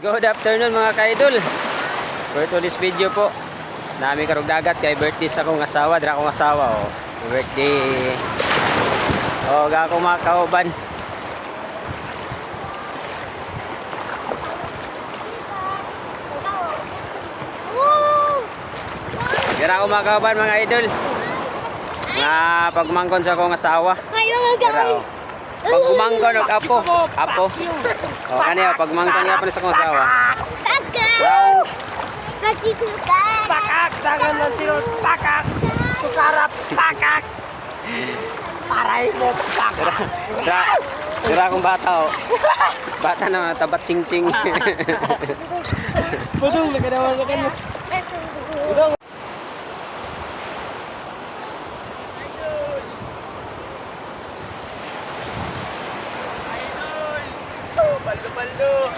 Good afternoon mga ka-idol. For today's video po, nami karog dagat kay birthday sa akong asawa, dira akong asawa oh. Birthday. Oh, ga ako mga kauban. Dira ako mga kauban mga idol. Nga pagmangkon sa akong asawa. Hi mga guys. Pagkumangkon og apo. Oh, kaniya pagmangkon nga pa sa akong asawa. Kakak. Kakak. Pakak, tangan ng tirot, pakak, sukarap, pakak. Paray mo, pakak. Dira akong bata oh. Bata na tabat ching-ching. Budong, nagkadawan ka mo. Budong. Baldo-baldo.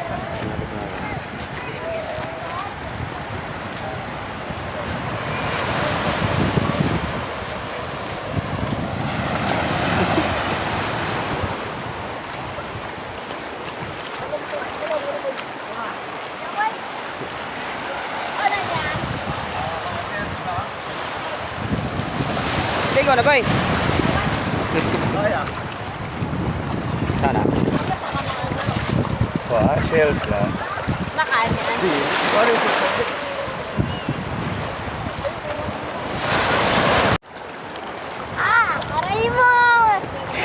Ikaw na ba eh? Sana? Wah, shells lah. Makan. Aray mo.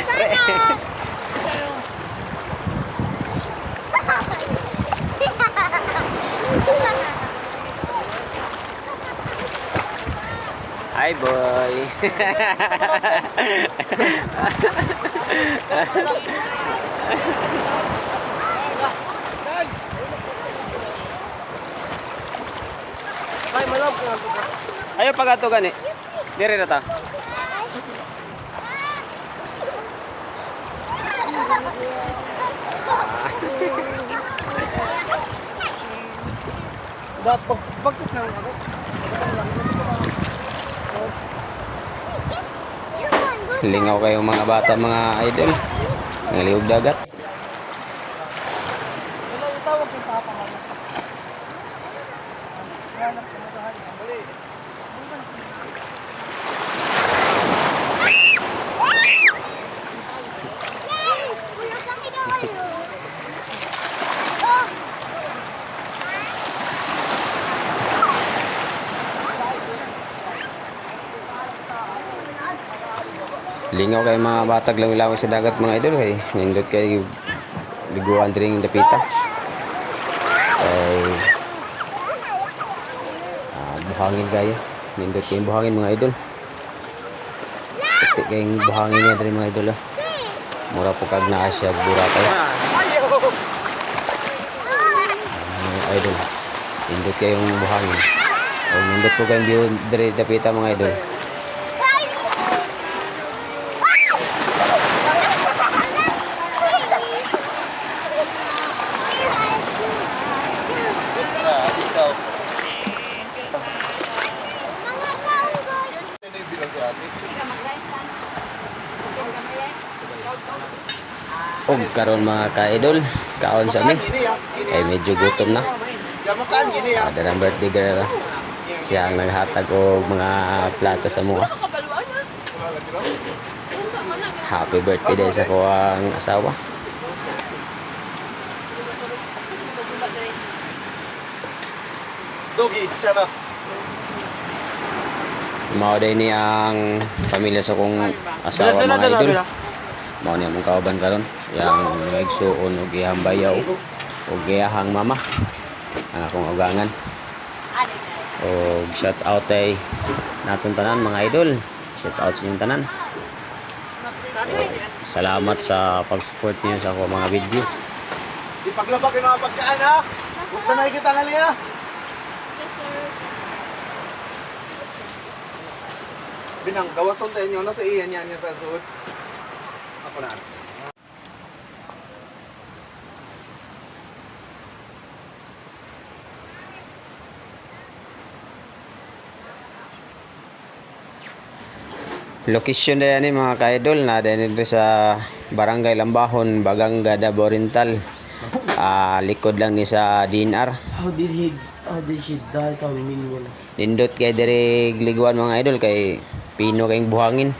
Sana. Hi boy. Ay, malap. Ayo pagato gani. Dire na ta. Dapat pagpagkas na ako. Lingaw kayong mga bata mga idol. Ngalihog dagat. Wala itawag yung papa mo. Hanap ko na tayo. Dali. Wala kang kinakayo. Lingaw kay mga batag lang sa dagat mga idol kay nindot kay liguan dring dapita. Ay buhangin kayo. Nindot kay buhangin mga idol. Pati kay buhangin niya diri mga idol. Mura po kag naa siya burakay. Mga idol. Nindot kay yung buhangin. O nindot po kay view diri dapita mga idol. Og karon mga ka-idol, kaon sa mi. Ay medyo gutom na. Ada ang birthday girl. Siya ang naghatag og mga plato sa mga. Happy birthday din sa ko ang asawa. Dogi, shut up. Mao day ni ang pamilya sa kong asawa mga idol. Mao ni among kauban karon. Yang nagsuon og iyang bayaw og iyang mama. Ang akong ugangan. Og shout out ay naton tanan mga idol. Shout out sa inyong tanan. Salamat sa pag-support niyo sa ako mga video. Di paglabak yung mga pagkaan ha. Huwag ka nakikita nga niya. Binang, gawas tong sa inyo. Nasa iyan niya sa suot. Ako na. Location na yan mga ka-idol na din sa Barangay Lambahon, Baganga, Davao Oriental. likod lang ni sa DNR. How did she die to a minion? Nindot kay diri liguan mga idol kay pino kayong buhangin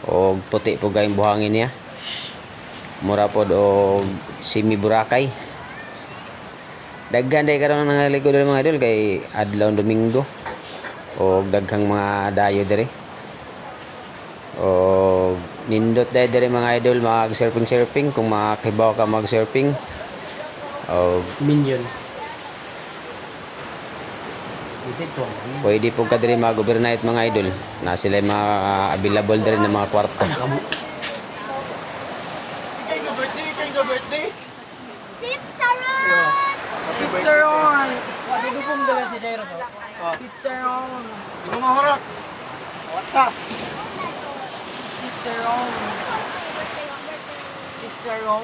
o puti po kayong buhangin niya. Mura pod og semi Boracay. Daghan day karon nga likod diri mga idol kay adlaw Domingo og daghang mga dayo diri. O nindot diri mga idol mag surfing kung makakibaw ka mag surfing. O Minion. pwede po ka diri mag overnight mga idol. Na sila mga available diri ng mga kwarto. Sit Saron! Cicero! Dito pong dala si Jairo. Cicero! Di mo mahurot. What's up? Cicero! Cicero!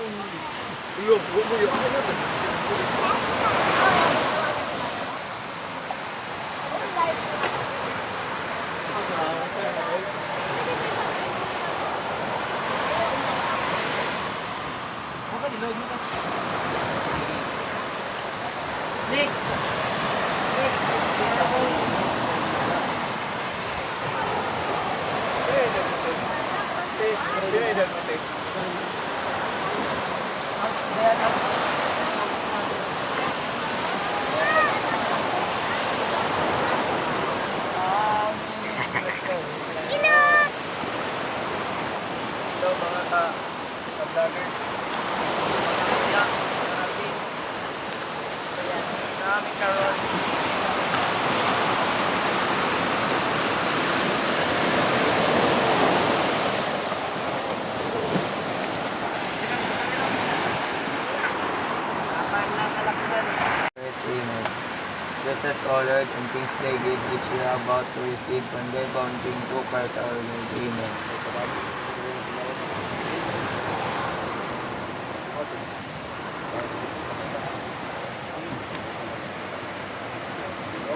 Next! Hello mga ka-vloggers. Maraming karon. Bless us, O Lord, and things they give which we are about to receive from their bounty through Christ our Lord. Amen.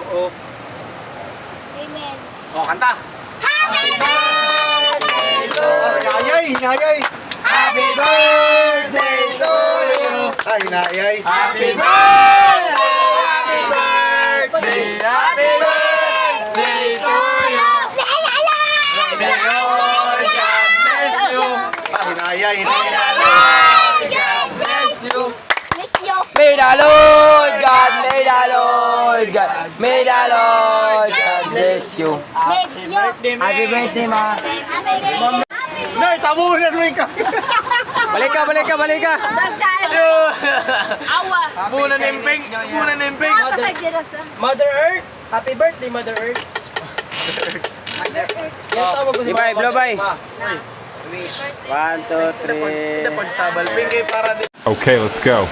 Oo. Amen. O, kanta! Happy birthday! Inayay! Inayay! Happy birthday to you! Ay, inayay! Happy birthday! Happy birthday! Happy birthday to you! May the Lord God bless you! Ay, inayay! Inayay! God bless you! Bless you. May the Lord God, may the Lord God, may the Lord God bless you. Bless you. Happy birthday, ma. Happy birthday. Nay, tabunan mo ka. Balik ka. Awa. Bunan nimping, bunan nimping. Mother Earth, happy birthday, Mother Earth. Ibay, blow by. 1, 2, 3. Pagsabal, pingay para Okay, let's go.